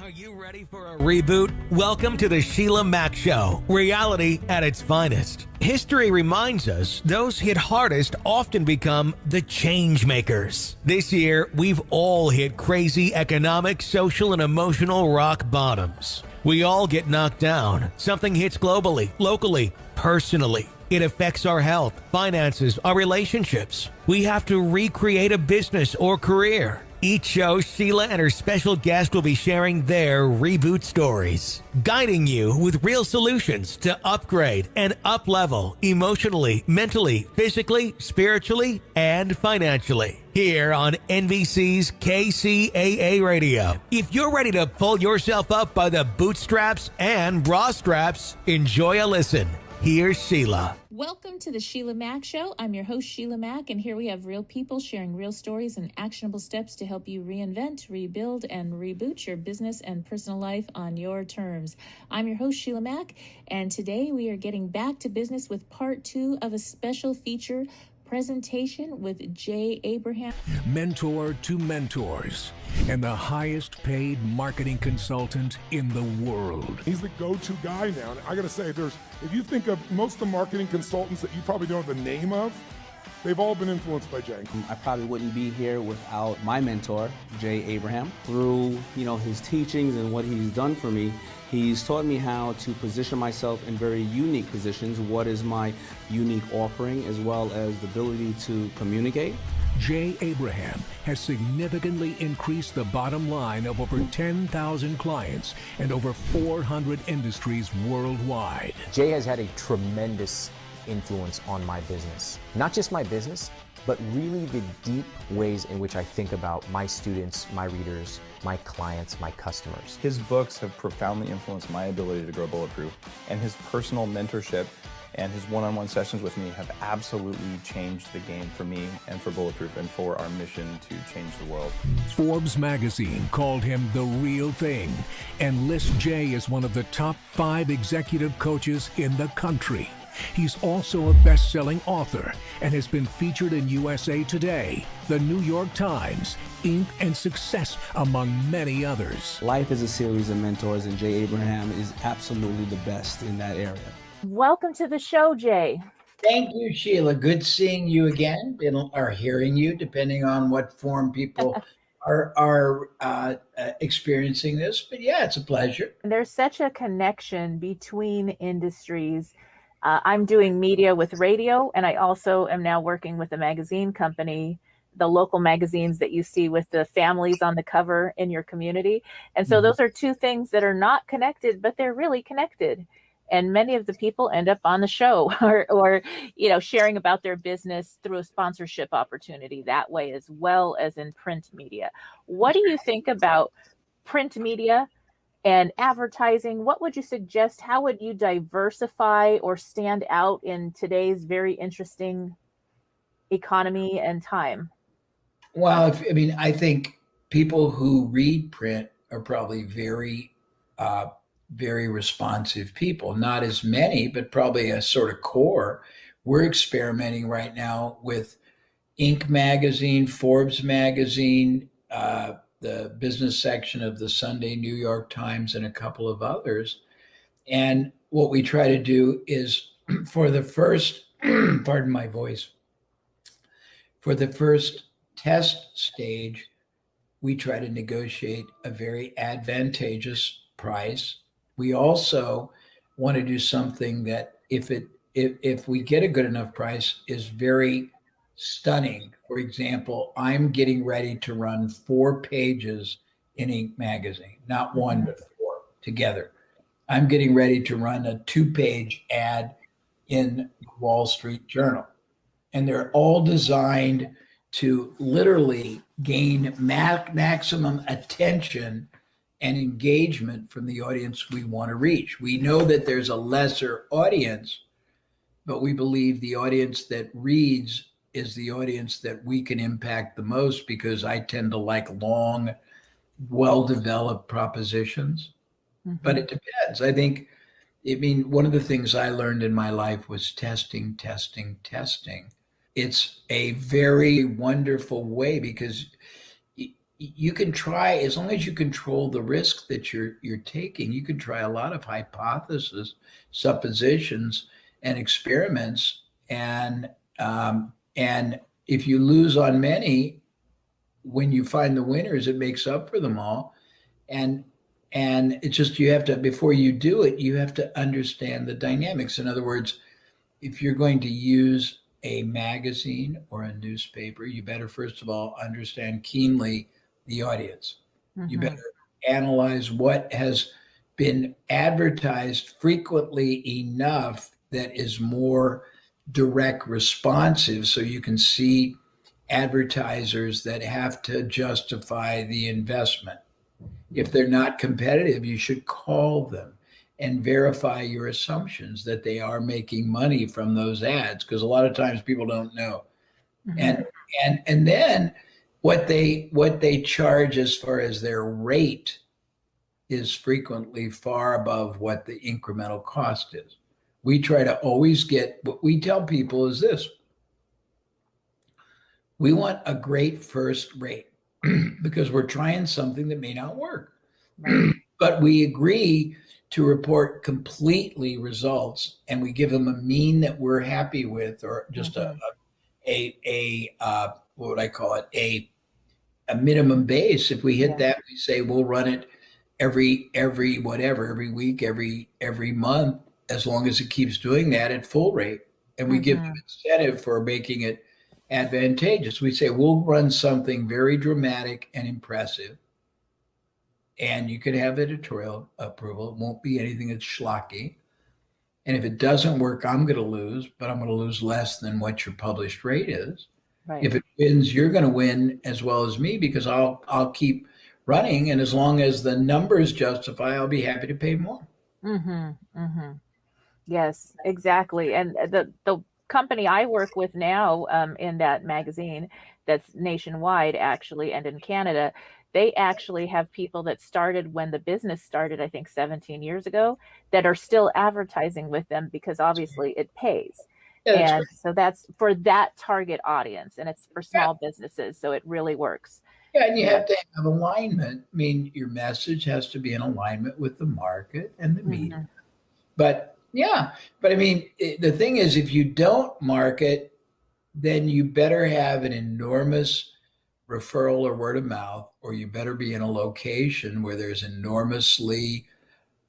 Are you ready for a reboot? Welcome to the Sheila Mack Show, reality at its finest. History reminds us those hit hardest often become the change makers. This year, we've all hit crazy economic, social, and emotional rock bottoms. We all get knocked down. Something hits globally, locally, personally. It affects our health, finances, our relationships. We have to recreate a business or career. Each show, Sheila and her special guest will be sharing their reboot stories, guiding you with real solutions to upgrade and up-level emotionally, mentally, physically, spiritually, and financially. Here on NBC's KCAA Radio. If you're ready to pull yourself up by the bootstraps and bra straps, enjoy a listen. Here's Sheila. Welcome to the Sheila Mack Show. I'm your host, Sheila Mack, and here we have real people sharing real stories and actionable steps to help you reinvent, rebuild, and reboot your business and personal life on your terms. I'm your host, Sheila Mack, and today we are getting back to business with part 2 of a special feature presentation with Abrahsm. Mentor to mentors and the highest paid marketing consultant in the world. He's the go-to guy now. And I gotta say, if you think of most of the marketing consultants that you probably don't know the name of, they've all been influenced by Jay. I probably wouldn't be here without my mentor, Abrahsm. Through, his teachings and what he's done for me, he's taught me how to position myself in very unique positions, what is my unique offering, as well as the ability to communicate. Abrahsm has significantly increased the bottom line of over 10,000 clients and over 400 industries worldwide. Jay has had a tremendous influence on my business. Not just my business, but really the deep ways in which I think about my students, my readers, my clients, my customers. His books have profoundly influenced my ability to grow Bulletproof, and his personal mentorship and his one-on-one sessions with me have absolutely changed the game for me and for Bulletproof and for our mission to change the world. Forbes magazine called him the real thing and lists Jay as one of the top 5 executive coaches in the country. He's also a best-selling author and has been featured in USA Today, the New York Times, Inc., and Success, among many others. Life is a series of mentors, and Abrahsm is absolutely the best in that area. Welcome to the show, Jay. Thank you, Sheila. Good seeing you again, or hearing you, depending on what form people are experiencing this. But yeah, it's a pleasure. There's such a connection between industries. I'm doing media with radio, and I also am now working with a magazine company, the local magazines that you see with the families on the cover in your community. And so those are two things that are not connected, but they're really connected. And many of the people end up on the show or sharing about their business through a sponsorship opportunity that way, as well as in print media. What do you think about print media and advertising? What would you suggest? How would you diversify or stand out in today's very interesting economy and time? Well, I think people who read print are probably very, very responsive people. Not as many, but probably a sort of core. We're experimenting right now with Inc. magazine, Forbes magazine, the business section of the Sunday New York Times, and a couple of others. And what we try to do is for the first, pardon my voice, for the first test stage, we try to negotiate a very advantageous price. We also want to do something that if we get a good enough price is very stunning. For example, I'm getting ready to run 4 pages in Inc. magazine, not one, but 4 together. I'm getting ready to run a 2-page ad in the Wall Street Journal. And they're all designed to literally gain maximum attention and engagement from the audience we want to reach. We know that there's a lesser audience, but we believe the audience that reads is the audience that we can impact the most, because I tend to like long, well-developed propositions. But it depends. One of the things I learned in my life was testing. It's a very wonderful way, because you can try, as long as you control the risk that you're taking, you can try a lot of hypotheses, suppositions, and experiments. And if you lose on many, when you find the winners, it makes up for them all. And it's just, you have to, before you do it, you have to understand the dynamics. In other words, if you're going to use a magazine or a newspaper, you better first of all understand keenly the audience. You Mhm. better analyze what has been advertised frequently enough that is more direct responsive, so you can see advertisers that have to justify the investment. If they're not competitive, you should call them and verify your assumptions that they are making money from those ads, because a lot of times people don't know. Mhm. And then what they charge as far as their rate is frequently far above what the incremental cost is. We try to always get, what we tell people is this: we want a great first rate because we're trying something that may not work. Right. But we agree to report completely results, and we give them a mean that we're happy with, or just Mhm. what would I call it, a minimum base. If we hit Yeah. that, we say we'll run it every whatever, every week, every month, as long as it keeps doing that at full rate. And we give them Mhm. incentive for making it advantageous. We say we'll run something very dramatic and impressive, and you could have editorial approval. It won't be anything that's schlocky. And if it doesn't work, I'm going to lose, but I'm going to lose less than what your published rate is. Right. If it wins, you're going to win as well as me, because I'll keep running, and as long as the numbers justify, I'll be happy to pay more. Mhm. Mhm. Yes, exactly. And the company I work with now, in that magazine, that's nationwide actually, and in Canada, they actually have people that started when the business started, I think 17 years ago, that are still advertising with them because obviously it pays. Yeah, that's And great. so that's for that target audience, and it's for Yeah, small businesses, so it really works. yeah, and you Yeah. have to have alignment. I mean, your message has to be in alignment with the market and the media. Mhm. But yeah, but I mean, the thing is, if you don't market, then you better have an enormous referral or word of mouth, or you better be in a location where there's enormously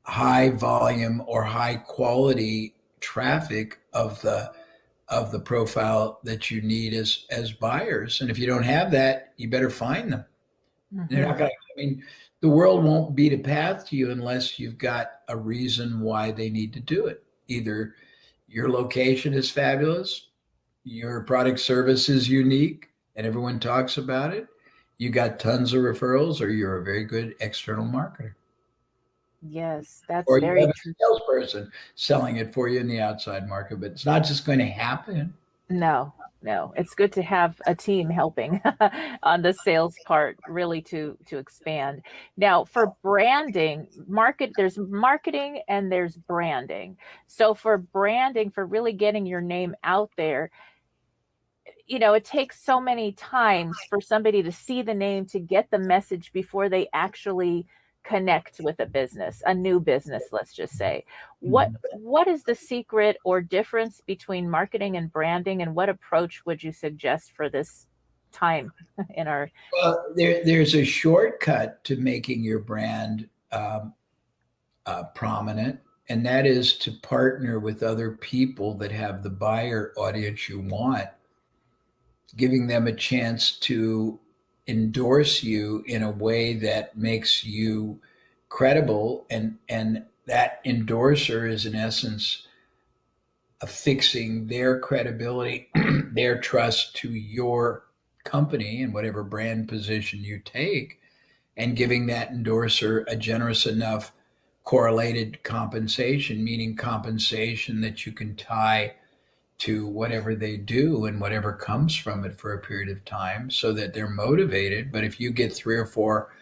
high volume or high quality traffic of the profile that you need as buyers. And if you don't have that, you better find them. They're not Mhm. going to, I mean, the world won't beat a path to you unless you've got a reason why they need to do it. Either your location is fabulous, your product service is unique, and everyone talks about it, you got tons of referrals, or you're a very good external marketer, Yes, that's or you very have a true. salesperson selling it for you in the outside market. But it's not just going to happen. No, no. It's good to have a team helping on the sales part, really to expand. Now, for branding, there's marketing and there's branding. So for branding, for really getting your name out there, it takes so many times for somebody to see the name, to get the message before they actually connect with a new business, let's just say. What is the secret or difference between marketing and branding, and what approach would you suggest for this time in our Well, there's a shortcut to making your brand prominent, and that is to partner with other people that have the buyer audience you want, giving them a chance to endorse you in a way that makes you credible, and that endorser is in essence affixing their credibility, their trust to your company and whatever brand position you take, and giving that endorser a generous enough correlated compensation, meaning compensation that you can tie to whatever they do and whatever comes from it for a period of time, so that they're motivated. But if you get three or four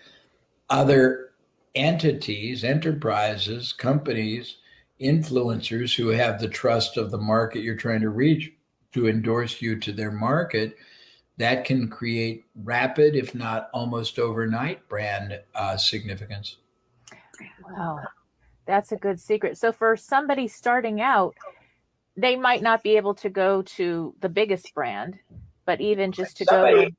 other entities, enterprises, companies, influencers who have the trust of the market you're trying to reach to endorse you to their market, that can create rapid, if not almost overnight, brand significance. Wow, that's a good secret. So for somebody starting out, they might not be able to go to the biggest brand, but even just to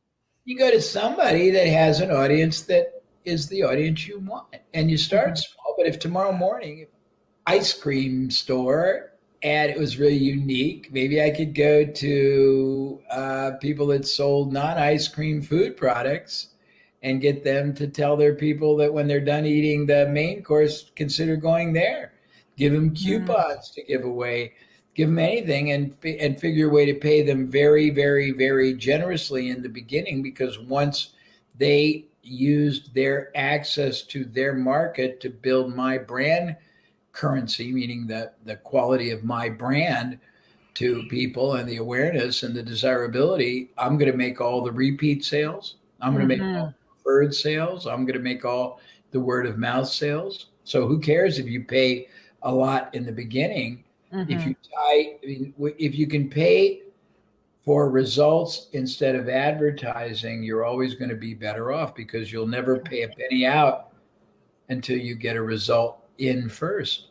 you go to somebody that has an audience that is the audience you want, and you start small. But if tomorrow morning, ice cream store, and it was really unique, maybe I could go to people that sold non-ice cream food products and get them to tell their people that when they're done eating the main course, consider going there. Give them coupons to give away, give them anything, and figure a way to pay them very, very, very generously in the beginning, because once they used their access to their market to build my brand currency, meaning the quality of my brand to people and the awareness and the desirability, I'm going to make all the repeat sales. I'm going to make all the preferred sales. I'm going to make all the word of mouth sales. So who cares if you pay a lot in the beginning? If you can pay for results instead of advertising, you're always going to be better off, because you'll never pay a penny out until you get a result in first.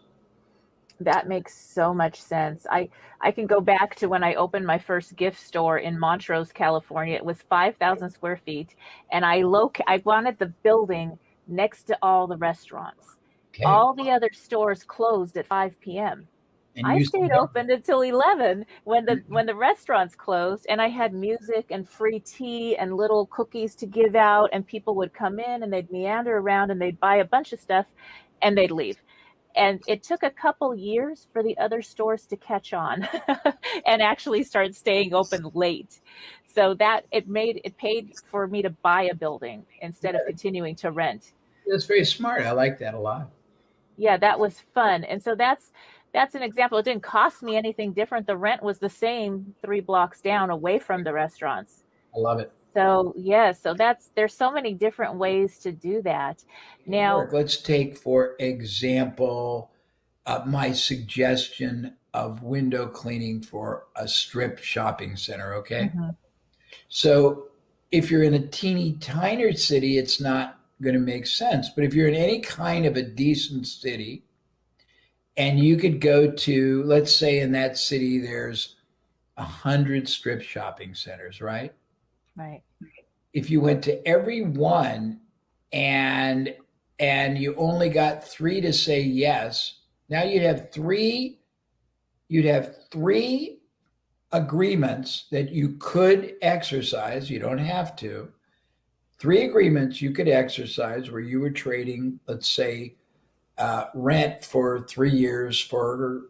That makes so much sense. I can go back to when I opened my first gift store in Montrose, California. It was 5,000 square feet, and I wanted the building next to all the restaurants. Okay. All the other stores closed at 5 p.m. And I stayed open until 11 when the restaurants closed, and I had music and free tea and little cookies to give out, and people would come in and they'd meander around and they'd buy a bunch of stuff and they'd leave. And it took a couple years for the other stores to catch on and actually start staying open late. So that it paid for me to buy a building instead of continuing to rent. That's very smart. I like that a lot. Yeah, that was fun. And so that's an example. It didn't cost me anything different. The rent was the same 3 blocks down away from the restaurants. I love it. So there's so many different ways to do that. Now, let's take, for example, my suggestion of window cleaning for a strip shopping center. Okay. So if you're in a teeny tinier city, it's not going to make sense. But if you're in any kind of a decent city, and you could go to, let's say in that city, there's 100 strip shopping centers, right? Right. If you went to every one and you only got 3 to say yes, now you'd have three agreements that you could exercise. You don't have to. 3 agreements you could exercise where you were trading, let's say, rent for 3 years for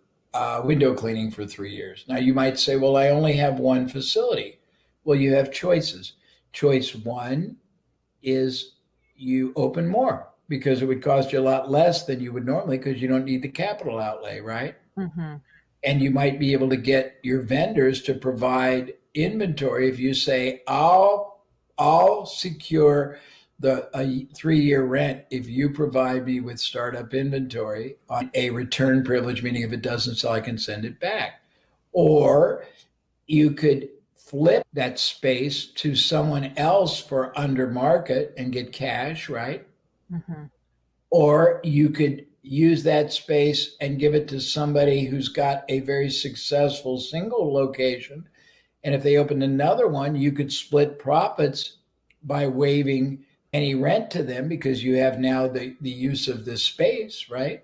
window cleaning for 3 years. Now you might say, well, I only have one facility. Well, you have choices. Choice 1 is you open more, because it would cost you a lot less than you would normally, because you don't need the capital outlay, right? And you might be able to get your vendors to provide inventory. If you say, I'll secure a 3-year rent if you provide me with startup inventory on a return privilege, meaning if it doesn't sell, I can send it back. Or you could flip that space to someone else for under market and get cash, right? Or you could use that space and give it to somebody who's got a very successful single location. And if they opened another one, you could split profits by waiving any rent to them, because you have now the use of this space, right?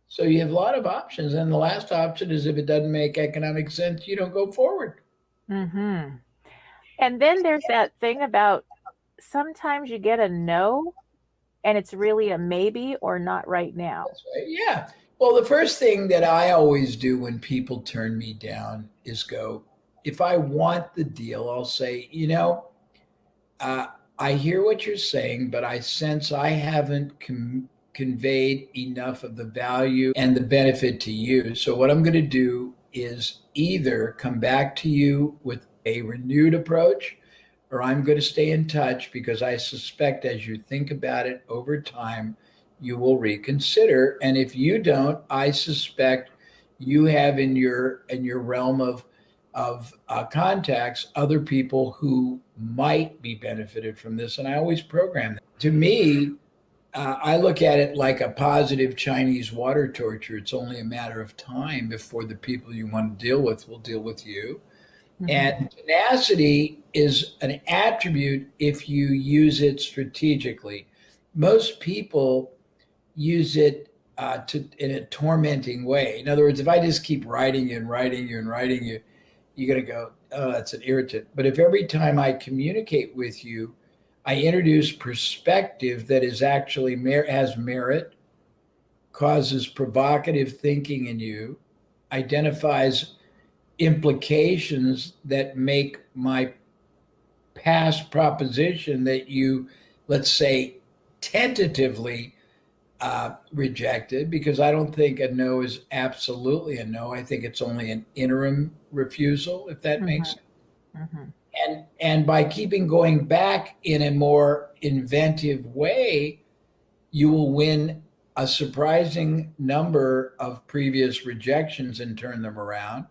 So you have a lot of options. And the last option is, if it doesn't make economic sense, you don't go forward. And then there's that thing about sometimes you get a no and it's really a maybe or not right now. That's right. Yeah. Well, the first thing that I always do when people turn me down is go, if I want the deal, I'll say, I hear what you're saying, but I sense I haven't conveyed enough of the value and the benefit to you. So what I'm going to do is either come back to you with a renewed approach, or I'm going to stay in touch, because I suspect as you think about it over time, you will reconsider. And if you don't, I suspect you have in your realm of contacts, other people who might be benefited from this. And I always program them. To me, I look at it like a positive Chinese water torture. It's only a matter of time before the people you want to deal with will deal with you. Mm-hmm. And tenacity is an attribute if you use it strategically. Most people use it in a tormenting way. In other words, if I just keep writing you and writing you and writing you, you're going to go, oh, that's an irritant. But if every time I communicate with you, I introduce perspective that is actually has merit, causes provocative thinking in you, identifies implications that make my past proposition that you, let's say, tentatively rejected, because I don't think a no is absolutely a no. I think it's only an interim refusal, if that makes sense. Mm-hmm. And by keeping going back in a more inventive way, you will win a surprising number of previous rejections and turn them around.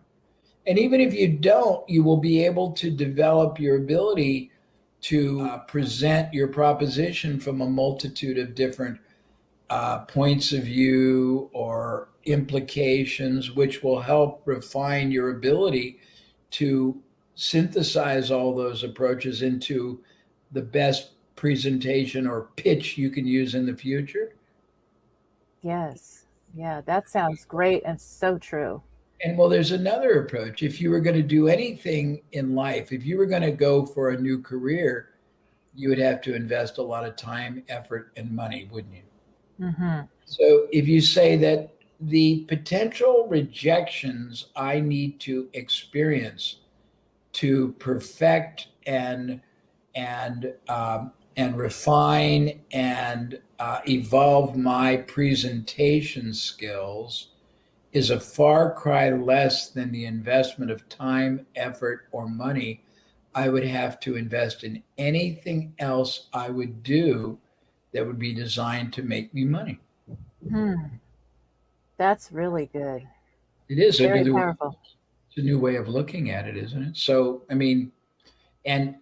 And even if you don't, you will be able to develop your ability to present your proposition from a multitude of different points of view or implications, which will help refine your ability to synthesize all those approaches into the best presentation or pitch you can use in the future. Yes. Yeah, that sounds great and so true. And well, there's another approach. If you were going to do anything in life, if you were going to go for a new career, you would have to invest a lot of time, effort, and money, wouldn't you? Mm-hmm. So if you say that the potential rejections I need to experience to perfect and refine and evolve my presentation skills is a far cry less than the investment of time, effort, or money I would have to invest in anything else I would do that would be designed to make me money. That's really good. It is very powerful. It's a new way of looking at it, isn't it? So, I mean, and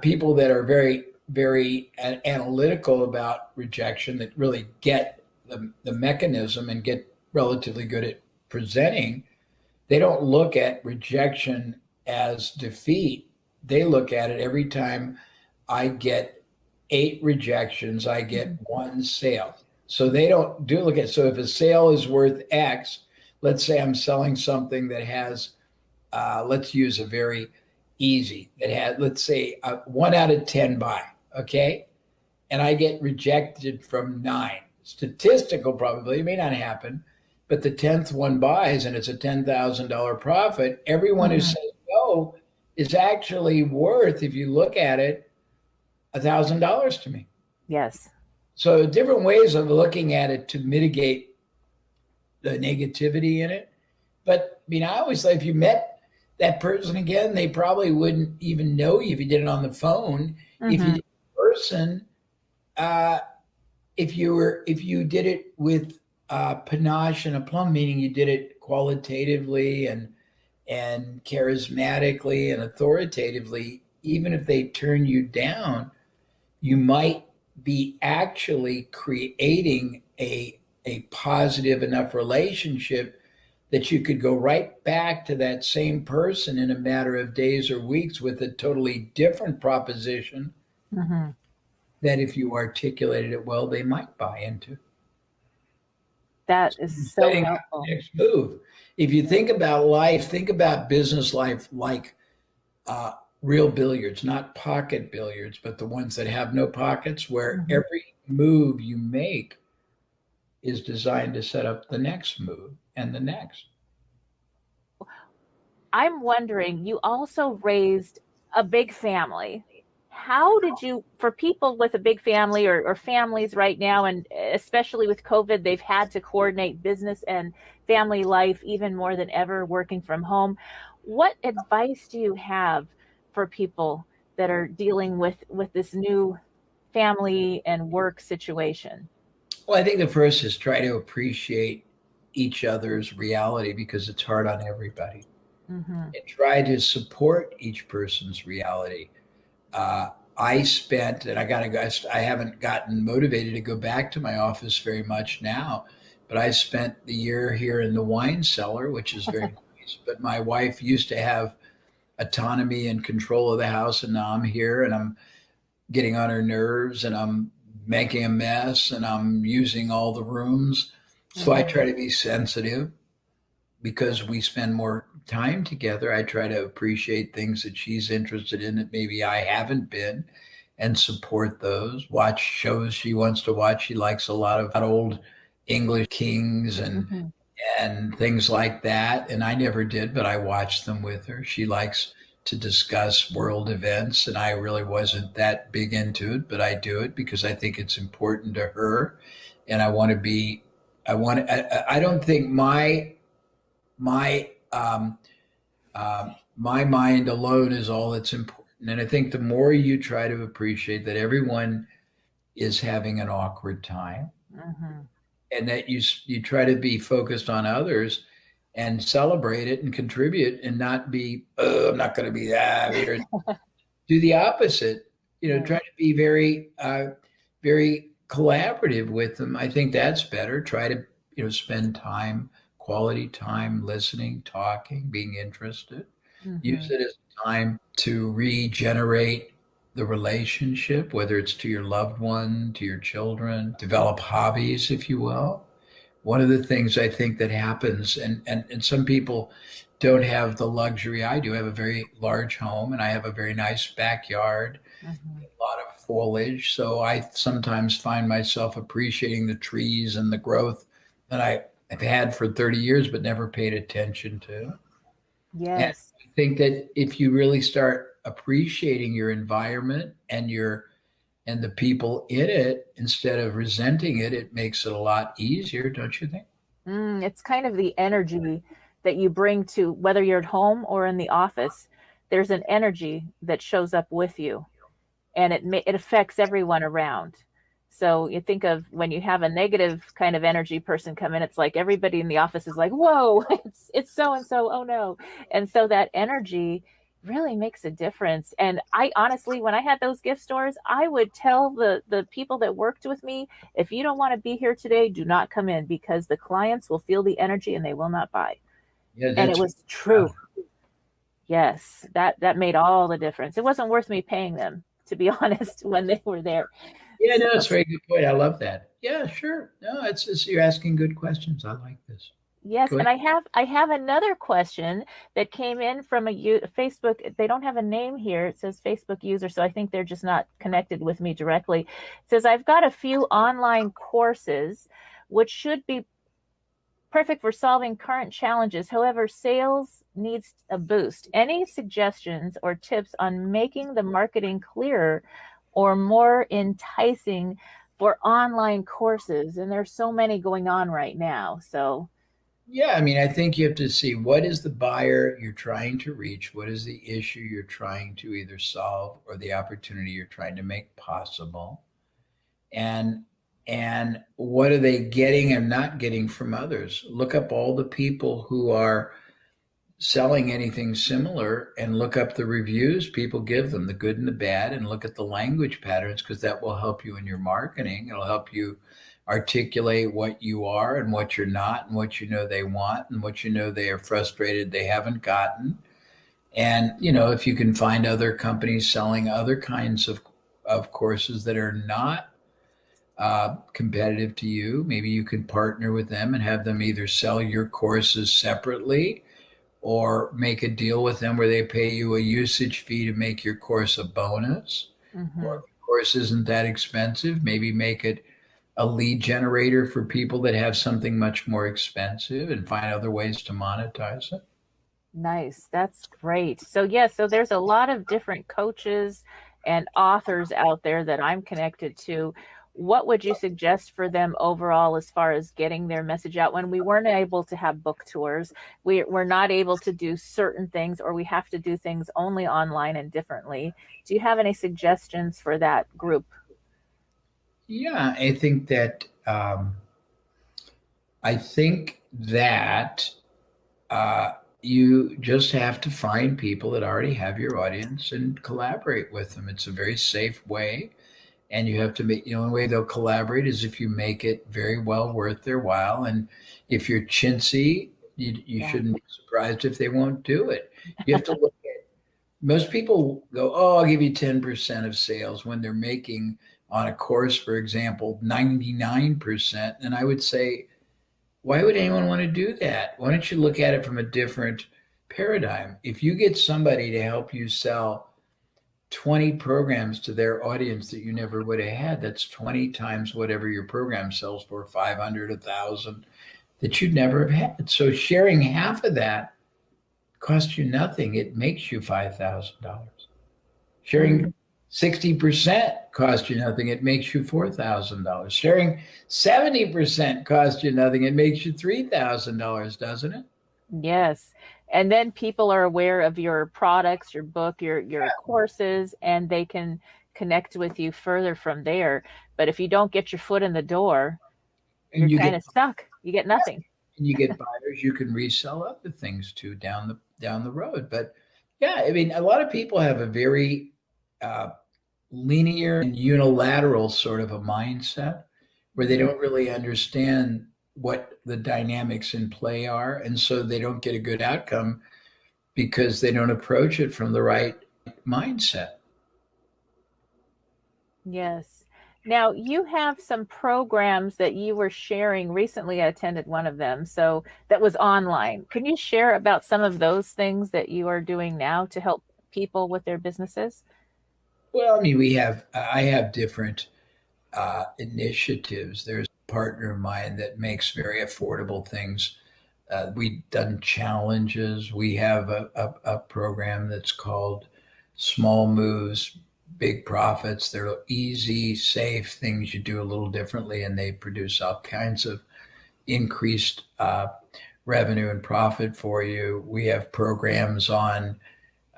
people that are very, very analytical about rejection, that really get the mechanism and get relatively good at presenting, they don't look at rejection as defeat. They look at it every time I get 8 rejections, I get 1 sale. So they don't look at, so if a sale is worth X, let's say I'm selling something that has, let's use a very easy, that had, let's say 1 out of 10 buy, okay? And I get rejected from 9. Statistical probability, it may not happen, but the 10th one buys and it's a $10,000 profit. Everyone who says no is actually worth, if you look at it, $1,000 to me. Yes. So different ways of looking at it to mitigate the negativity in it. But I mean, I always say if you met that person again, they probably wouldn't even know you if you did it on the phone. If you did it in person, if you did it with panache and aplomb, meaning you did it qualitatively and charismatically and authoritatively, even if they turn you down, you might be actually creating a positive enough relationship that you could go right back to that same person in a matter of days or weeks with a totally different proposition that if you articulated it well, they might buy into. That is so helpful. Next move. If you think about life, think about business life like real billiards, not pocket billiards, but the ones that have no pockets, where every move you make is designed to set up the next move and the next. I'm wondering, you also raised a big family. How did you, for people with a big family or families right now, and especially with COVID, they've had to coordinate business and family life even more than ever, working from home. What advice do you have for people that are dealing with this new family and work situation? Well, I think the first is try to appreciate each other's reality, because it's hard on everybody. Mhm. and try to support each person's reality. I spent, and I got to go, I haven't gotten motivated to go back to my office very much now, but I spent the year here in the wine cellar, which is very nice. But my wife used to have autonomy and control of the house, and now I'm here and I'm getting on her nerves and I'm making a mess and I'm using all the rooms. So I try to be sensitive because we spend more time together. I try to appreciate things that she's interested in that maybe I haven't been and support those. Watch shows she wants to watch. She likes a lot of old English kings Mhm. and things like that. And I never did, but I watched them with her. She likes to discuss world events, and I really wasn't that big into it, but I do it because I think it's important to her, and I want to be. I don't think my my mind alone is all that's important, and I think the more you try to appreciate that everyone is having an awkward time, Mhm. and that you try to be focused on others and celebrate it and contribute and not be, oh, I'm not going to be that here. Do the opposite. Right. Try to be very collaborative with them. I think that's better. Try to spend time, quality time, listening, talking, being interested. Use Mhm. it as time to regenerate the relationship, whether it's to your loved one, to your children, develop hobbies, if you will. One of the things I think that happens, and some people don't have the luxury I do. I have a very large home and I have a very nice backyard, Mhm. a lot of foliage. So I sometimes find myself appreciating the trees and the growth that I've had for 30 years but never paid attention to. And Yes. I think that if you really start appreciating your environment and the people in it instead of resenting it, it makes it a lot easier, don't you think? It's kind of the energy that you bring to whether you're at home or in the office. There's an energy that shows up with you, and it affects everyone around. So you think of when you have a negative kind of energy person come in, it's like everybody in the office is like, "Whoa, it's so and so. Oh no!" And so that energy really makes a difference. And I honestly, when I had those gift stores, I would tell the people that worked with me, if you don't want to be here today, do not come in because the clients will feel the energy and they will not buy. Yeah, And it that's was true. Yes, that made all the difference. It wasn't worth me paying them, to be honest, when they were there. yeah, So, no, it's a very good point. I love that. Yeah, sure. No, it's you're asking good questions. I like this. yes, Go and ahead. I have another question that came in from a Facebook. They don't have a name here. It says Facebook user, so I think they're just not connected with me directly. It says I've got a few online courses which should be perfect for solving current challenges. However, sales needs a boost. Any suggestions or tips on making the marketing clearer or more enticing for online courses? And there's so many going on right now. So, Yeah, I mean, I think you have to see what is the buyer you're trying to reach, what is the issue you're trying to either solve or the opportunity you're trying to make possible, and what are they getting and not getting from others. Look up all the people who are selling anything similar and look up the reviews people give them, the good and the bad, and look at the language patterns because that will help you in your marketing. It'll help you articulate what you are and what you're not and what you know they want and what you know they are frustrated they haven't gotten. And if you can find other companies selling other kinds of courses that are not competitive to you, maybe you can partner with them and have them either sell your courses separately or make a deal with them where they pay you a usage fee to make your course a bonus. Or mhm. if the course isn't that expensive, maybe make it a lead generator for people that have something much more expensive and find other ways to monetize it. Nice. That's great. So, yes, so there's a lot of different coaches and authors out there that I'm connected to. What would you suggest for them overall as far as getting their message out when we weren't able to have book tours? We're not able to do certain things, or we have to do things only online and differently. Do you have any suggestions for that group? Yeah, I think that you just have to find people that already have your audience and collaborate with them. It's a very safe way. And you have to make, the only way they'll collaborate is if you make it very well worth their while. And if you're chintzy, you shouldn't be surprised if they won't do it. You have to look at, most people go, oh, I'll give you 10% of sales when they're making on a course, for example, 99%. And I would say, why would anyone want to do that? Why don't you look at it from a different paradigm? If you get somebody to help you sell 20 programs to their audience that you never would have had, that's 20 times whatever your program sells for, 500, 1,000, that you'd never have had. So sharing half of that costs you nothing. It makes you $5,000. Sharing 60% costs you nothing. It makes you $4,000. Sharing 70% costs you nothing. It makes you $3,000, doesn't it? Yes. And then people are aware of your products, your book, your courses, and they can connect with you further from there. But if you don't get your foot in the door, you're kind of stuck. You get nothing. And you get buyers you can resell other things to down the road. But yeah, I mean, a lot of people have a very linear and unilateral sort of a mindset where they don't really understand what the dynamics in play are. And so they don't get a good outcome because they don't approach it from the right mindset. Yes. Now, you have some programs that you were sharing recently. I attended one of them. So that was online. Can you share about some of those things that you are doing now to help people with their businesses? Well, I mean, I have different initiatives. There's a partner of mine that makes very affordable things. We've done challenges. We have a program that's called Small Moves, Big Profits. They're easy, safe things you do a little differently, and they produce all kinds of increased revenue and profit for you. We have programs on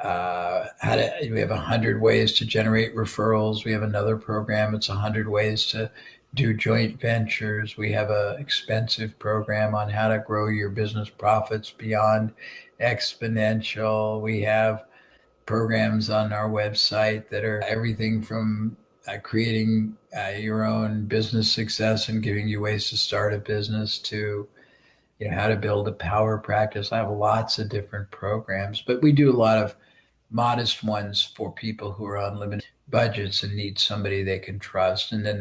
we have 100 ways to generate referrals. We have another program. It's 100 ways to do joint ventures. We have an expensive program on how to grow your business profits beyond exponential. We have programs on our website that are everything from creating your own business success and giving you ways to start a business to how to build a power practice. I have lots of different programs, but we do a lot of modest ones for people who are on limited budgets and need somebody they can trust. And then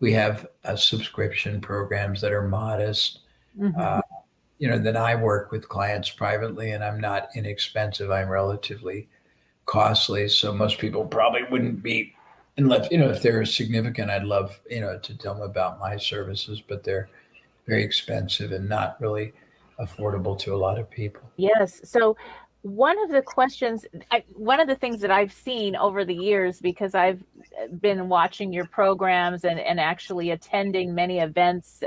we have subscription programs that are modest. Then I work with clients privately, and I'm not inexpensive. I'm relatively costly. So most people probably wouldn't be, unless, if they're significant, I'd love, to tell them about my services, but they're very expensive and not really affordable to a lot of people. Yes. So one of the things that I've seen over the years, because I've been watching your programs and actually attending many events,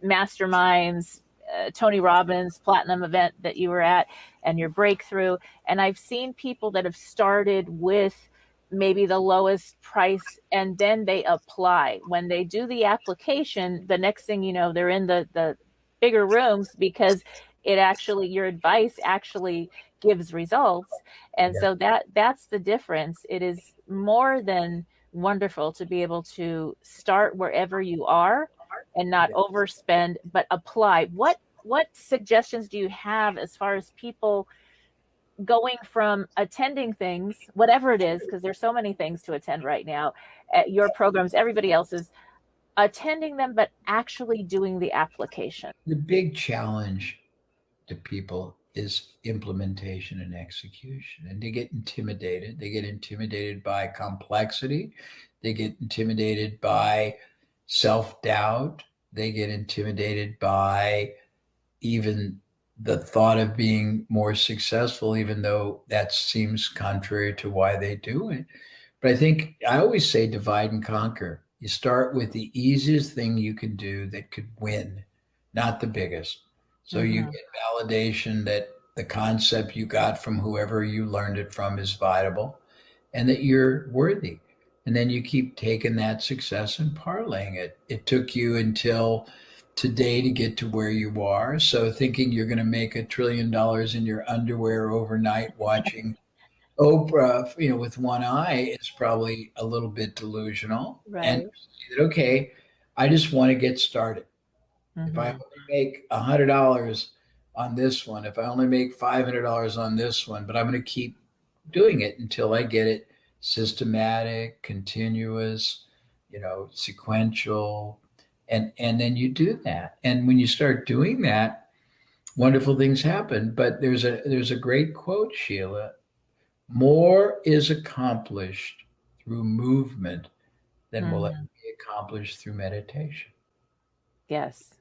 masterminds, Tony Robbins Platinum event that you were at, and your breakthrough. And I've seen people that have started with maybe the lowest price, and then they apply. When they do the application, the next thing you know, they're in the bigger rooms because your advice actually gives results. And so that's the difference. It is more than wonderful to be able to start wherever you are and not overspend, but apply. What suggestions do you have as far as people going from attending things, whatever it is, because there's so many things to attend right now, at your programs, everybody else's, attending them, but actually doing the application? The big challenge to people is implementation and execution, and they get intimidated. They get intimidated by complexity. They get intimidated by self-doubt. They get intimidated by even the thought of being more successful, even though that seems contrary to why they do it. But I think I always say divide and conquer. You start with the easiest thing you can do that could win, not the biggest. So you get validation that the concept you got from whoever you learned it from is viable and that you're worthy. And then you keep taking that success and parlaying it. It took you until today to get to where you are. So thinking you're going to make $1 trillion in your underwear overnight watching Oprah, with one eye is probably a little bit delusional. And Right. okay, I just want to get started. If I Mm-hmm. only make $100 on this one, if I only make $500 on this one, but I'm going to keep doing it until I get it systematic, continuous, sequential, and then you do that. And when you start doing that, wonderful things happen. But there's a great quote, Sheila. More is accomplished through movement than will ever Mm-hmm. be accomplished through meditation. Yes.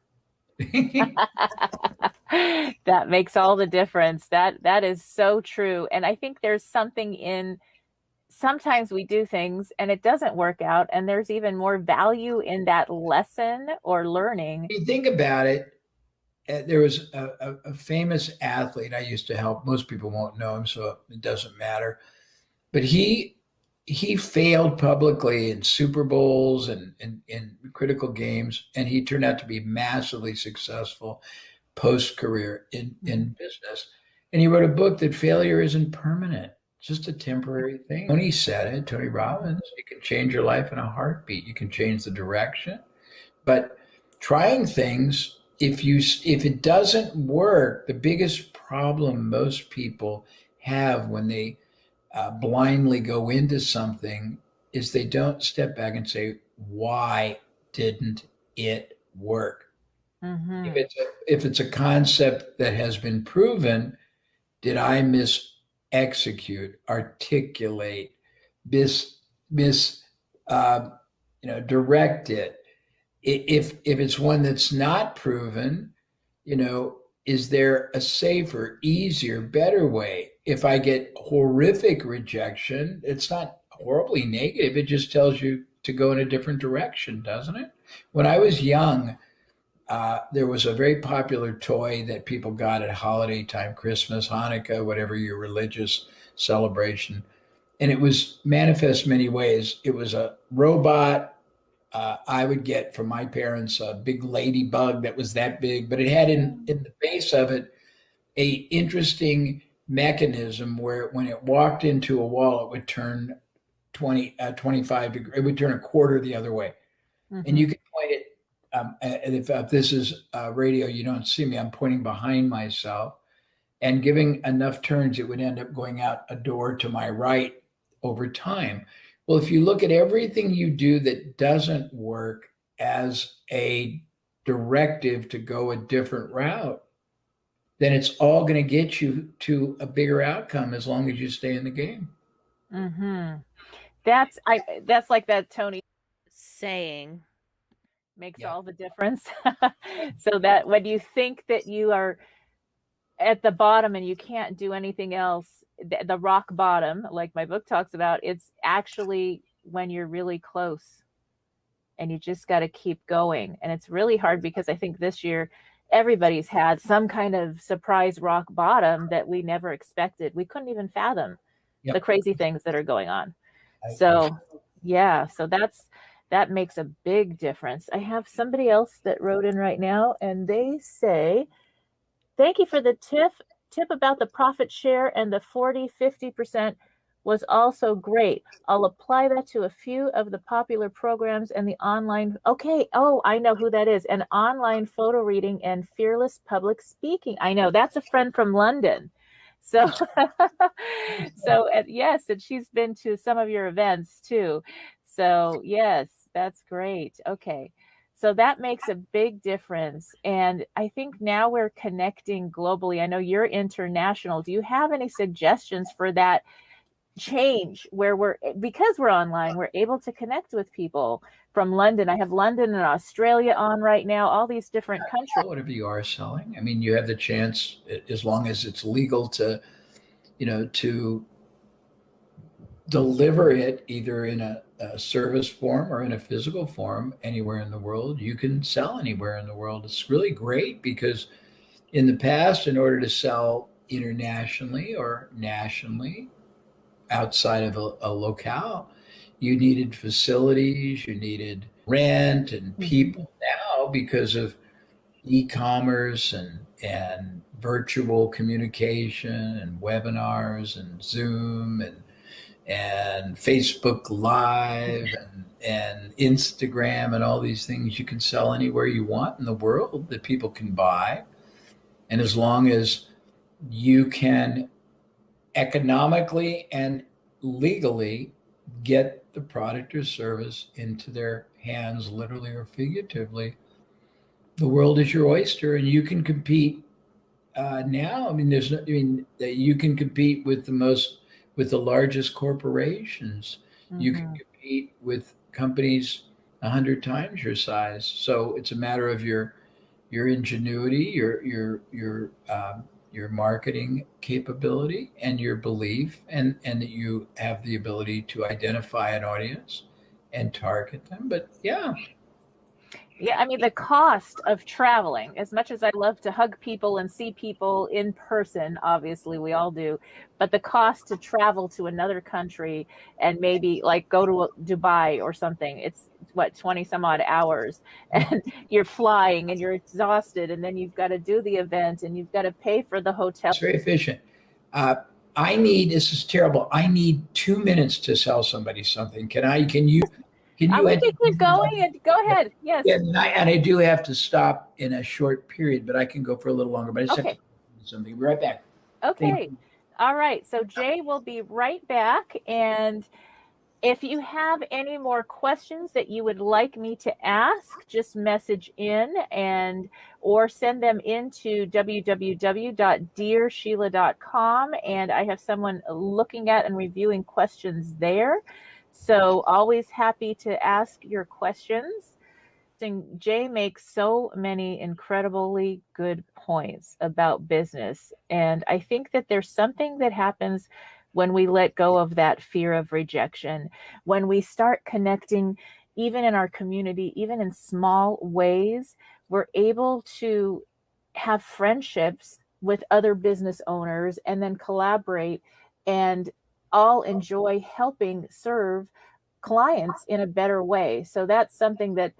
That makes all the difference. That is so true. And I think there's something in sometimes we do things and it doesn't work out, and there's even more value in that lesson or learning. You think about it, there was a famous athlete I used to help. Most people won't know him, so it doesn't matter. But he failed publicly in Super Bowls and in critical games, and he turned out to be massively successful post career in business. And he wrote a book that failure isn't permanent, it's just a temporary thing. Tony said it, Tony Robbins, you can change your life in a heartbeat. You can change the direction. But trying things, if it doesn't work, the biggest problem most people have when they blindly go into something is they don't step back and say, why didn't it work? Mm-hmm. If it's a concept that has been proven, did I execute, articulate, mis direct it? If it's one that's not proven, is there a safer, easier, better way? If I get horrific rejection, it's not horribly negative. It just tells you to go in a different direction, doesn't it? When I was young, there was a very popular toy that people got at holiday time, Christmas, Hanukkah, whatever your religious celebration. And it was manifest many ways. It was a robot. I would get from my parents a big ladybug that was that big, but it had in the base of it a interesting mechanism where when it walked into a wall, it would turn 25 degrees, it would turn a quarter the other way. Mm-hmm. And you can point it, and if this is radio, you don't see me, I'm pointing behind myself, and giving enough turns, it would end up going out a door to my right over time. Well, if you look at everything you do that doesn't work as a directive to go a different route, then it's all going to get you to a bigger outcome as long as you stay in the game. Mm-hmm. That's like that Tony saying makes all the difference. So that when you think that you are at the bottom and you can't do anything else, the rock bottom, like my book talks about, it's actually when you're really close and you just got to keep going. And it's really hard because I think this year everybody's had some kind of surprise rock bottom that we never expected. We couldn't even fathom the crazy things that are going on. So yeah, so that makes a big difference. I have somebody else that wrote in right now, and they say, thank you for the tip about the profit share, and the 40-50% was also great. I'll apply that to a few of the popular programs and the online. Okay. Oh, I know who that is. An online photo reading and fearless public speaking. I know that's a friend from London. So, yes, and she's been to some of your events too. So yes, that's great. Okay. So that makes a big difference. And I think now we're connecting globally. I know you're international. Do you have any suggestions for that change where because we're online, we're able to connect with people from London? I have London and Australia on right now, all these different countries. Whatever you are selling, I mean, you have the chance, as long as it's legal, to deliver it either in a service form or in a physical form anywhere in the world. You can sell anywhere in the world. It's really great because in the past, in order to sell internationally or nationally outside of a locale, you needed facilities, you needed rent and people. Now, because of e-commerce and virtual communication and webinars and Zoom and Facebook Live and Instagram and all these things. You can sell anywhere you want in the world that people can buy. And as long as you can economically and legally get the product or service into their hands, literally or figuratively, the world is your oyster, and you can compete now. I mean, you can compete with with the largest corporations. Mm-hmm. You can compete with companies 100 times your size. So it's a matter of your ingenuity, your marketing capability, and your belief, and that you have the ability to identify an audience and target them. But yeah. Yeah, I mean, the cost of traveling, as much as I love to hug people and see people in person, obviously we all do, but the cost to travel to another country and maybe like go to Dubai or something, it's what, 20 some odd hours, and you're flying and you're exhausted, and then you've got to do the event and you've got to pay for the hotel. It's very efficient. This is terrible. I need 2 minutes to sell somebody something. Can you? We can keep going, and go ahead. Yes. Yeah, and I do have to stop in a short period, but I can go for a little longer. But I just have to do something. Be right back. Okay. All right. So Jay will be right back. And if you have any more questions that you would like me to ask, just message in or send them into www.dearsheila.com. And I have someone looking at and reviewing questions there. So always happy to ask your questions. Jay makes so many incredibly good points about business. And I think that there's something that happens when we let go of that fear of rejection, when we start connecting, even in our community, even in small ways, we're able to have friendships with other business owners and then collaborate and all enjoy helping serve clients in a better way. So that's something that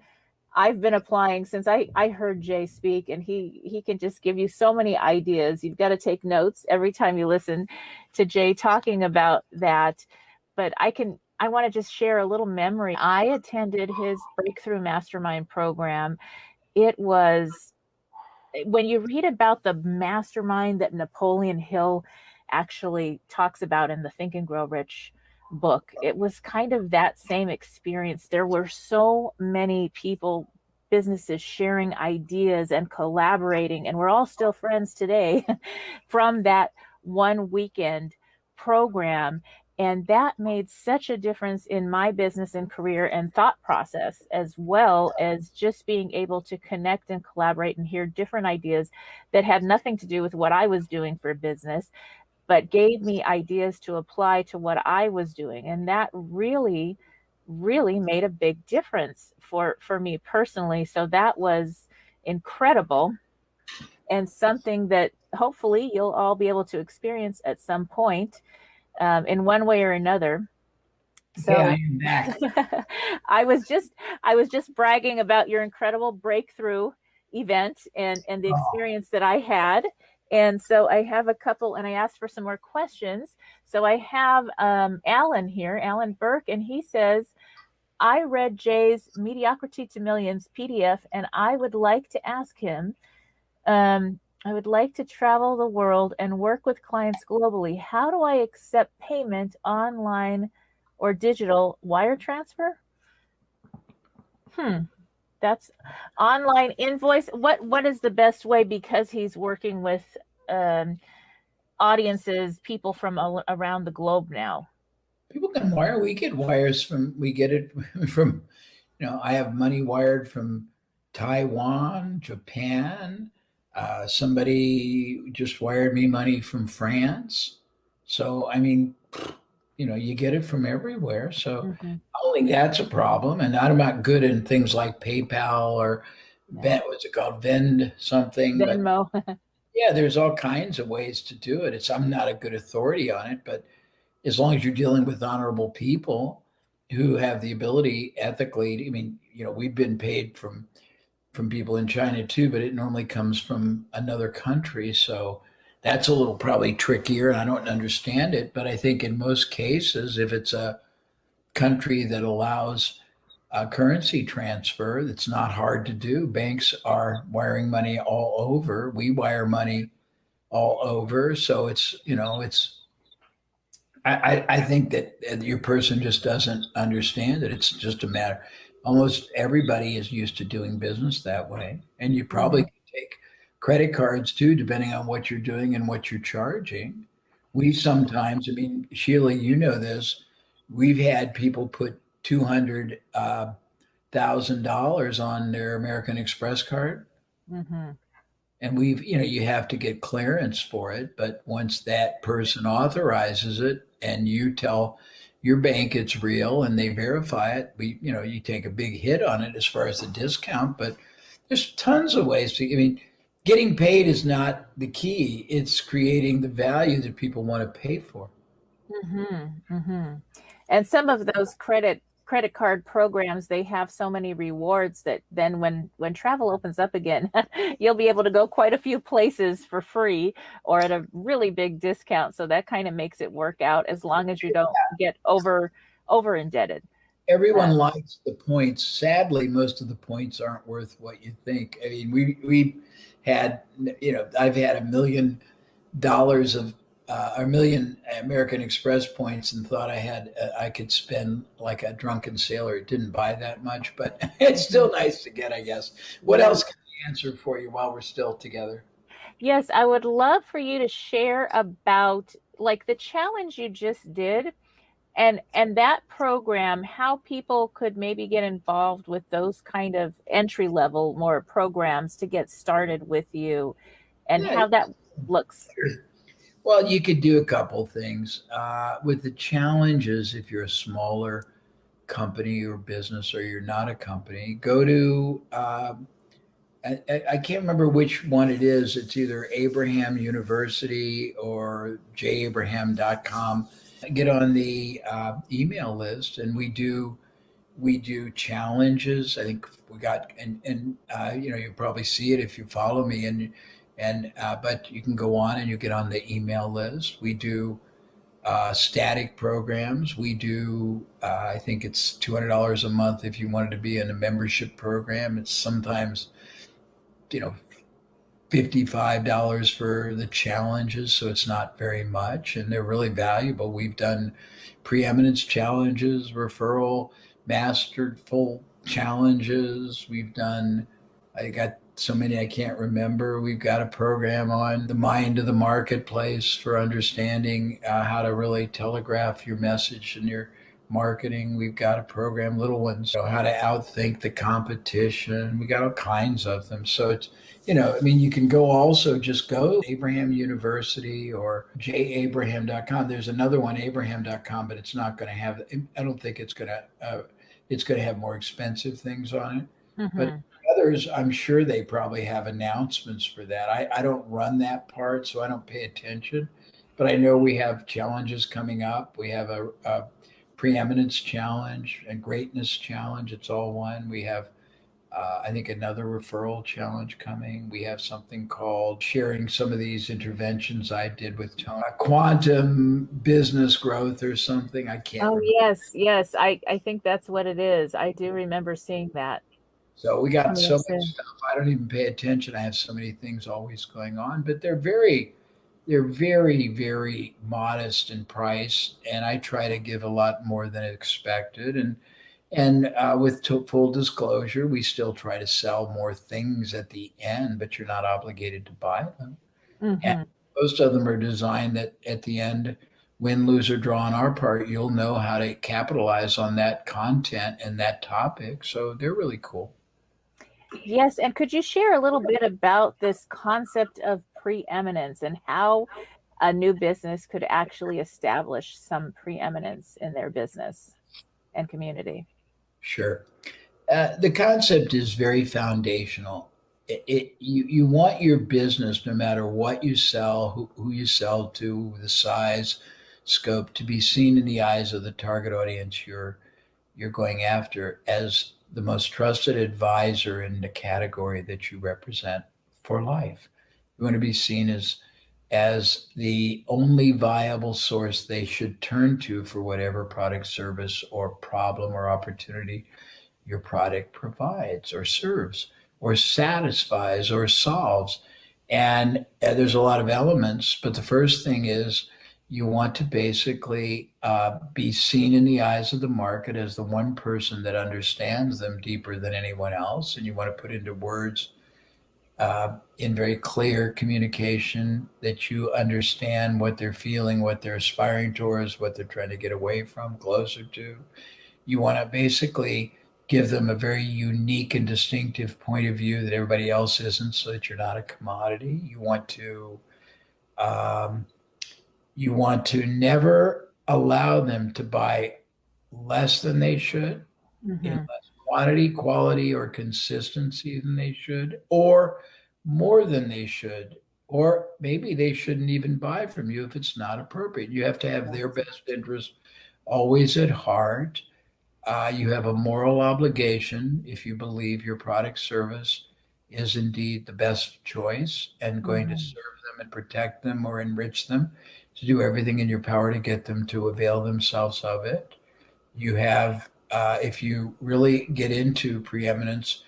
I've been applying since I heard Jay speak, and he can just give you so many ideas. You've got to take notes every time you listen to Jay talking about that. But I want to just share a little memory. I attended his Breakthrough Mastermind program. It was, when you read about the mastermind that Napoleon Hill actually talks about in the Think and Grow Rich book, it was kind of that same experience. There were so many people, businesses sharing ideas and collaborating, and we're all still friends today from that one weekend program. And that made such a difference in my business and career and thought process, as well as just being able to connect and collaborate and hear different ideas that had nothing to do with what I was doing for business, but gave me ideas to apply to what I was doing. And that really, really made a big difference for me personally. So that was incredible, and something that hopefully you'll all be able to experience at some point in one way or another. So yeah, I am back. I was just bragging about your incredible breakthrough event and the experience that I had. And so I have a couple, and I asked for some more questions. So I have Alan here, Alan Burke, and he says, I read Jay's Mediocrity to Millions PDF, and I would like to ask him, I would like to travel the world and work with clients globally. How do I accept payment online or digital wire transfer? That's online invoice. What is the best way? Because he's working with audiences, people from around the globe now. People can wire. We get wires we get it from, I have money wired from Taiwan, Japan. Somebody just wired me money from France. So, I mean, you get it from everywhere. So I don't think that's a problem. And I'm not good in things like PayPal or what's it called? Vend something. Venmo. But yeah, there's all kinds of ways to do it. I'm not a good authority on it, but as long as you're dealing with honorable people who have the ability ethically, we've been paid from from people in China too, but it normally comes from another country. So that's a little probably trickier, and I don't understand it. But I think in most cases, if it's a country that allows currency transfer, that's not hard to do. Banks are wiring money all over. We wire money all over. So I think that your person just doesn't understand it. It's just a matter. Almost everybody is used to doing business that way. And you probably Mhm. can take credit cards too, depending on what you're doing and what you're charging. We sometimes, I mean, Sheila, you know this, we've had people put 200,000 on their American Express card. Mhm. And you have to get clearance for it. But once that person authorizes it and you tell your bank it's real and they verify it, you take a big hit on it as far as the discount. But there's tons of ways to, I mean, getting paid is not the key. It's creating the value that people want to pay for. Mhm. Mhm. And some of those credit card programs, they have so many rewards that then when travel opens up again, you'll be able to go quite a few places for free or at a really big discount. So that kind of makes it work out as long as you don't get over indebted. Everyone Uh, likes the points. Sadly, most of the points aren't worth what you think. I mean, we had, I've had $1 million of a million American Express points and thought I could spend like a drunken sailor. It didn't buy that much, but it's still nice to get, I guess. What yes. else can I answer for you while we're still together? Yes, I would love for you to share about like the challenge you just did and that program, how people could maybe get involved with those kind of entry level more programs to get started with you and Yeah, how that looks. sure. Well, you could do a couple things with the challenges. If you're a smaller company or business, or you're not a company, go to I can't remember which one it is. It's either Abraham University or jabraham.com. Get on the email list, and we do challenges. I think we got and you'll probably see it if you follow me, and but you can go on and you get on the email list. We do static programs. We do, I think it's $200 a month if you wanted to be in a membership program. It's sometimes, you know, $55 for the challenges, so it's not very much, and they're really valuable. We've done preeminence challenges, referral, masterful challenges. We've done, I got so many I can't remember. We've got a program on the mind of the marketplace for understanding how to really telegraph your message and your marketing. We've got a program, little ones, how to outthink the competition. We got all kinds of them. So I mean, you can go also just go to Abraham University or jabraham.com. There's another one, abraham.com, but it's not going to have, I don't think it's going to have more expensive things on it. But Hmm. others, I'm sure they probably have announcements for that. I don't run that part, so I don't pay attention. But I know we have challenges coming up. We have a preeminence challenge, a greatness challenge. It's all one. We have I think another referral challenge coming. We have something called sharing some of these interventions I did with Tony. Quantum business growth or something. I can't Oh remember. yes, yes. I think that's what it is. I do remember seeing that So we got coming so up much soon. stuff. I don't even pay attention. I have so many things always going on, but they're very, very modest in price, and I try to give a lot more than expected. And with full disclosure, we still try to sell more things at the end, but you're not obligated to buy them. And Hmm. most of them are designed that at the end, win, lose, or draw on our part, you'll know how to capitalize on that content and that topic. So they're really cool. Yes, and could you share a little bit about this concept of preeminence and how a new business could actually establish some preeminence in their business and community? Sure. The concept is very foundational. You want your business, no matter what you sell, who you sell to, the size, scope, to be seen in the eyes of the target audience you're going after as the most trusted advisor in the category that you represent for life. You want to be seen as the only viable source they should turn to for whatever product, service, or problem or opportunity your product provides or serves or satisfies or solves. And there's a lot of elements, but the first thing is you want to basically be seen in the eyes of the market as the one person that understands them deeper than anyone else. And you want to put into words in very clear communication that you understand what they're feeling, what they're aspiring towards, what they're trying to get away from, closer to. You want to basically give them a very unique and distinctive point of view that everybody else isn't, so that you're not a commodity. Um, you want to never allow them to buy less than they should, in less quantity, quality, or consistency than they should, or more than they should, or maybe they shouldn't even buy from you if it's not appropriate. You have to have their best interest always at heart. You have a moral obligation if you believe your product service is indeed the best choice and going to serve them and protect them or enrich them, to do everything in your power to get them to avail themselves of it. You have, if you really get into preeminence,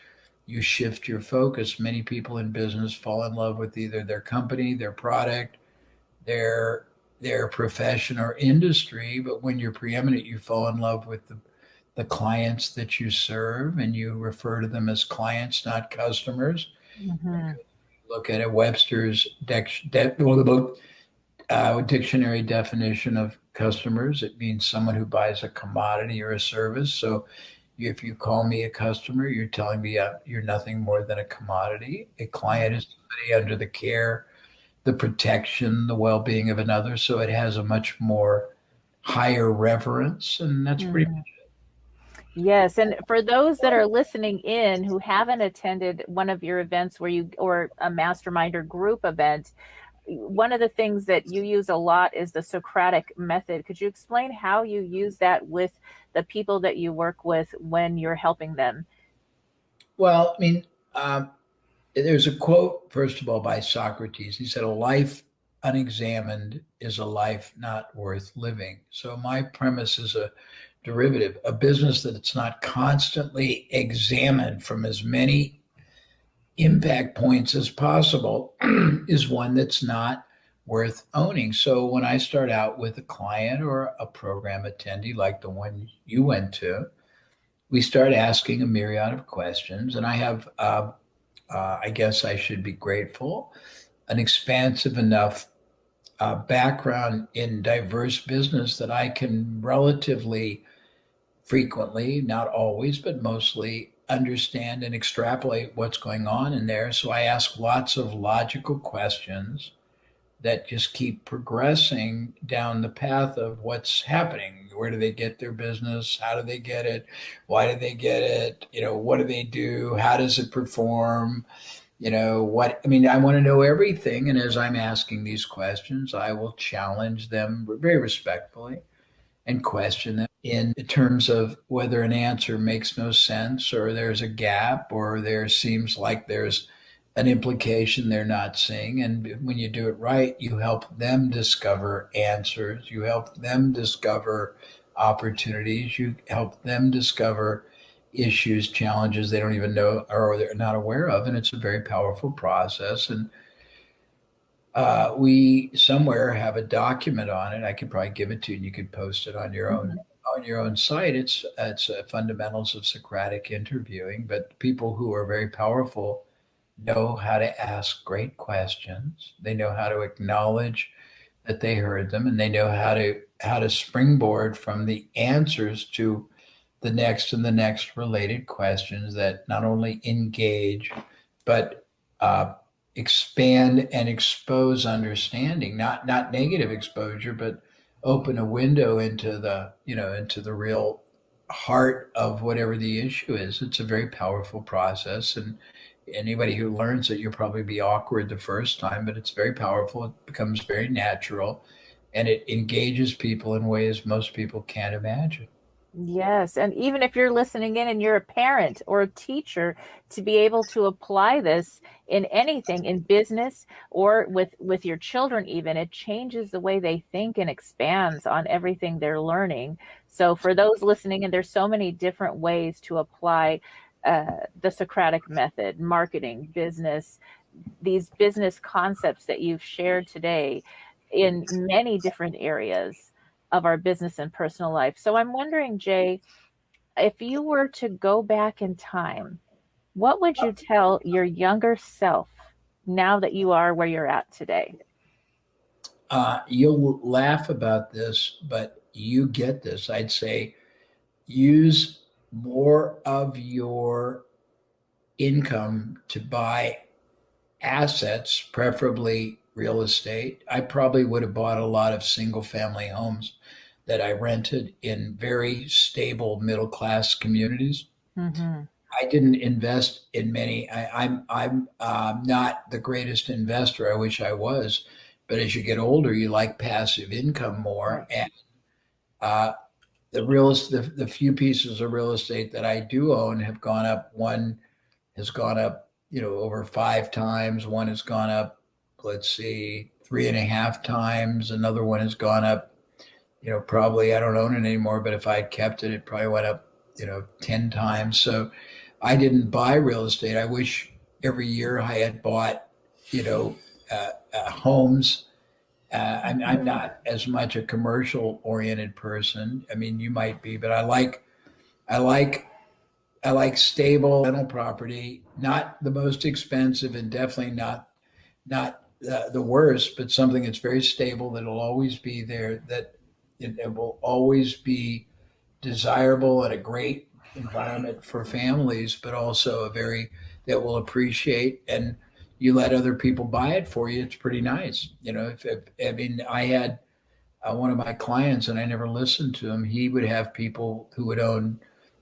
you shift your focus. Many people in business fall in love with either their company, their product, their their profession or industry, but when you're preeminent, you fall in love with the clients that you serve, and you refer to them as clients, not customers. Mm-hmm. Look at a Webster's dictionary definition of customers. It means someone who buys a commodity or a service. So if you call me a customer, you're telling me you're nothing more than a commodity. A client is somebody under the care, the protection, the well-being of another. So it has a much more higher reverence, and that's pretty much it. Yes, and for those that are listening in who haven't attended one of your events or a mastermind or group event, one of the things that you use a lot is the Socratic method. Could you explain how you use that with the people that you work with when you're helping them? Well, I mean, there's a quote, first of all, by Socrates. He said, "A life unexamined is a life not worth living." So my premise is a derivative. A business that it's not constantly examined from as many impact points as possible is one that's not worth owning. So when I start out with a client or a program attendee like the one you went to, we start asking a myriad of questions. And I have, I guess I should be grateful, an expansive enough background in diverse business that I can relatively frequently, not always, but mostly understand and extrapolate what's going on in there. So I ask lots of logical questions that just keep progressing down the path of what's happening. Where do they get their business? How do they get it? Why do they get it? What do they do? How does it perform? I want to know everything. And as I'm asking these questions, I will challenge them very respectfully and question them in terms of whether an answer makes no sense, or there's a gap, or there seems like there's an implication they're not seeing. And when you do it right, you help them discover answers, you help them discover opportunities, you help them discover issues, challenges they don't even know or they're not aware of. And it's a very powerful process. And we somewhere have a document on it. I could probably give it to you, and you could post it on your own site. It's fundamentals of Socratic interviewing. But people who are very powerful know how to ask great questions. They know how to acknowledge that they heard them, and they know how to springboard from the answers to the next and the next related questions that not only engage but expand and expose understanding, not negative exposure, but open a window into the real heart of whatever the issue is. It's a very powerful process, and anybody who learns it, you'll probably be awkward the first time, but it's very powerful. It becomes very natural, and it engages people in ways most people can't imagine. Yes, and even if you're listening in and you're a parent or a teacher, to be able to apply this in anything, in business or with your children even, it changes the way they think and expands on everything they're learning. So for those listening, and there's so many different ways to apply the Socratic method, marketing, business, these business concepts that you've shared today in many different areas of our business and personal life. So I'm wondering, Jay, if you were to go back in time, what would you tell your younger self now that you are where you're at today? You'll laugh about this, but you get this. I'd say use more of your income to buy assets, preferably real estate. I probably would have bought a lot of single family homes that I rented in very stable middle class communities. Mm-hmm. I didn't invest in many. I'm not the greatest investor. I wish I was, but as you get older, you like passive income more. Right. And uh, the few pieces of real estate that I do own have gone up. One has gone up, over 5 times. One has gone up, let's see, 3.5 times. Another one has gone up, probably I don't own it anymore, but if I had kept it, it probably went up, 10 times. So I didn't buy real estate. I wish every year I had bought, homes. I'm Mm-hmm. not as much a commercial oriented person. I mean, you might be, but I like I like stable rental property, not the most expensive and definitely not the worst, but something that's very stable that'll always be there, that it will always be desirable and a great environment for families, but also a very that will appreciate, and you let other people buy it for you. It's pretty nice. If I mean, I had one of my clients, and I never listened to him. He would have people who would own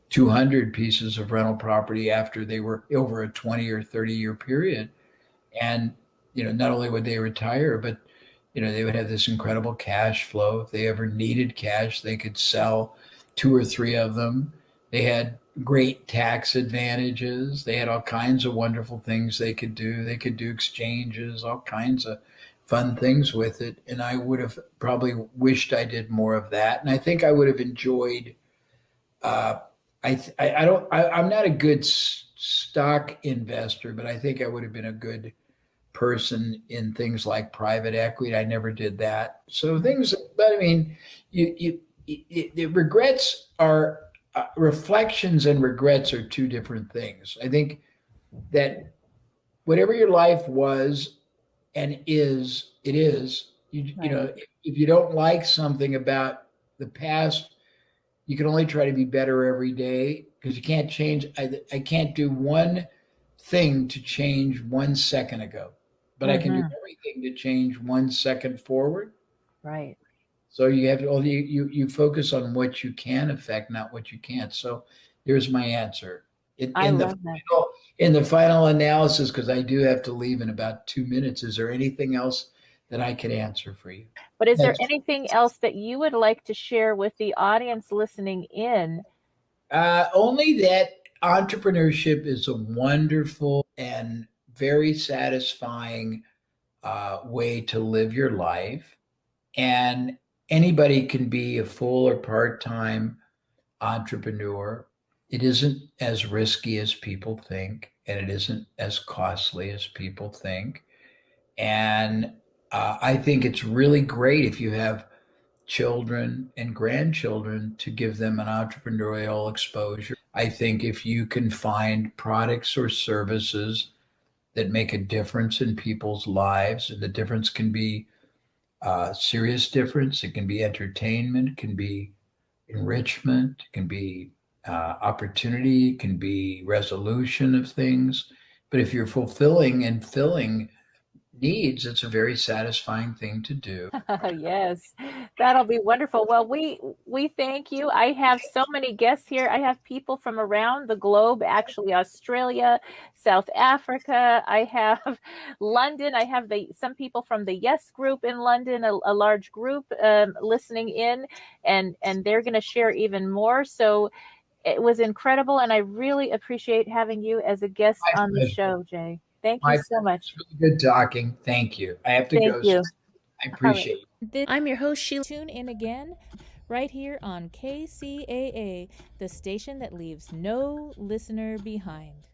200 pieces of rental property after they were over a 20 or 30-year period. And, not only would they retire, but, they would have this incredible cash flow. If they ever needed cash, they could sell two or three of them. They had great tax advantages. They had all kinds of wonderful things they could do. They could do exchanges, all kinds of fun things with it. And I would have probably wished I did more of that. And I think I would have enjoyed uh, I don't I'm not a good stock investor, but I think I would have been a good person in things like private equity. I never did that. So things, but I mean, the regrets are reflections, and regrets are two different things. I think that whatever your life was and is, it is. Right. If you don't like something about the past, you can only try to be better every day, because you can't change. I can't do one thing to change 1 second ago, but I can do Mm-hmm. everything to change 1 second forward. Right. So you have to, you focus on what you can affect, not what you can't. So here's my answer. In, I in the love that. final, in the final analysis, because I do have to leave in about 2 minutes, is there anything else that I could answer for you? But is there That's anything else that you would like to share with the audience listening in? only that entrepreneurship is a wonderful and very satisfying way to live your life. And anybody can be a full or part time entrepreneur. It isn't as risky as people think, and it isn't as costly as people think. And I think it's really great if you have children and grandchildren to give them an entrepreneurial exposure. I think if you can find products or services that make a difference in people's lives, and the difference can be serious difference, it can be entertainment, it can be enrichment, it can be opportunity, it can be resolution of things. But if you're fulfilling and filling needs, it's a very satisfying thing to do. Yes, that'll be wonderful. Well, we thank you. I have so many guests here. I have people from around the globe, actually Australia, South Africa. I have London. I have some people from the Yes Group in London, a large group listening in, and they're going to share even more. So it was incredible, and I really appreciate having you as a guest My on the pleasure. show, Jay. Thank you My so pleasure. much. It's really good talking. Thank you. I have to Thank go. So you. I All right. appreciate it. I'm your host, Sheila. Tune in again right here on KCAA, the station that leaves no listener behind.